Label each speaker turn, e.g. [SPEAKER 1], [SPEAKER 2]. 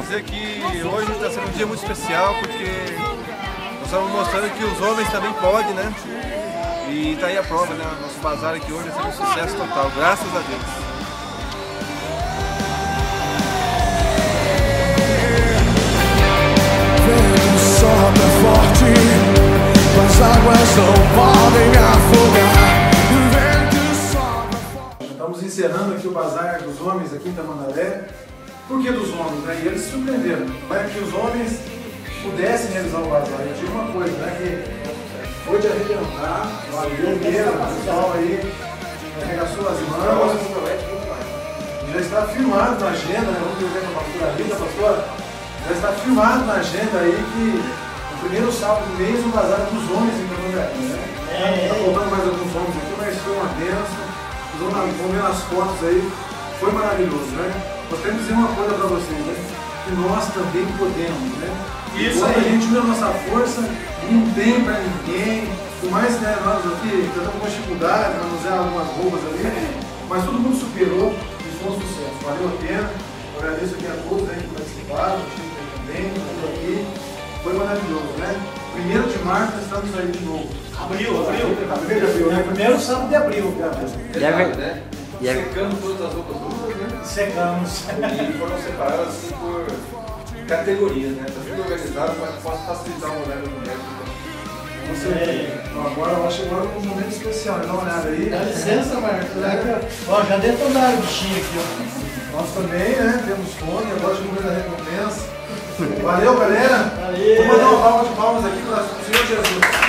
[SPEAKER 1] dizer que hoje está sendo um dia muito especial, porque nós estamos mostrando que os homens também podem, né? E está aí a prova, né? Nosso bazar aqui hoje está sendo um sucesso total, graças a Deus.
[SPEAKER 2] Sopra forte, as águas não podem afogar.
[SPEAKER 3] Estamos encerrando aqui o Bazar dos Homens aqui em Tamandaré. Por que dos homens, né? E eles se surpreenderam. Para que os homens pudessem realizar o bazar. Eu tinha uma coisa, né? Que foi de arrebentar, valeu mesmo, o pessoal aí arregaçou as mãos. Já está firmado na agenda, né? Vamos ver com a pastora Rita, pastora. Já está firmado na agenda aí que o primeiro sábado do mês o bazar dos homens em Tamandaré, né? Está faltando mais alguns homens aqui, mas foi uma bênção. Vamos ver nas fotos aí, foi maravilhoso, né? Nós queremos dizer uma coisa para vocês, né? Que nós também podemos, né? Isso aí. A gente une a nossa força, não tem para ninguém, por mais, né, nós aqui estamos com dificuldade, vamos usar algumas roupas ali, mas todo mundo superou e foi um sucesso, valeu a pena. Eu agradeço aqui a todos, né, que participaram, o time também, tudo aqui, foi maravilhoso, né? 1º de março nós estamos aí de novo.
[SPEAKER 4] Abril.
[SPEAKER 3] É primeiro sábado de abril.
[SPEAKER 1] Né? Secamos todas as roupas duras, né?
[SPEAKER 4] Secamos.
[SPEAKER 1] E foram separadas assim por categorias, né? Está tudo organizado para que possa facilitar o horário do mulher.
[SPEAKER 3] Agora eu acho agora um momento especial, dá uma olhada aí.
[SPEAKER 4] Dá licença, Marcos. Ó, já detonaram o bichinho aqui, ó.
[SPEAKER 3] Nós também, né? Temos fome, agora chegamos na recompensa. Valeu, galera!
[SPEAKER 4] Valeu.
[SPEAKER 3] Vamos mandar uma palma de palmas aqui para o Senhor Jesus.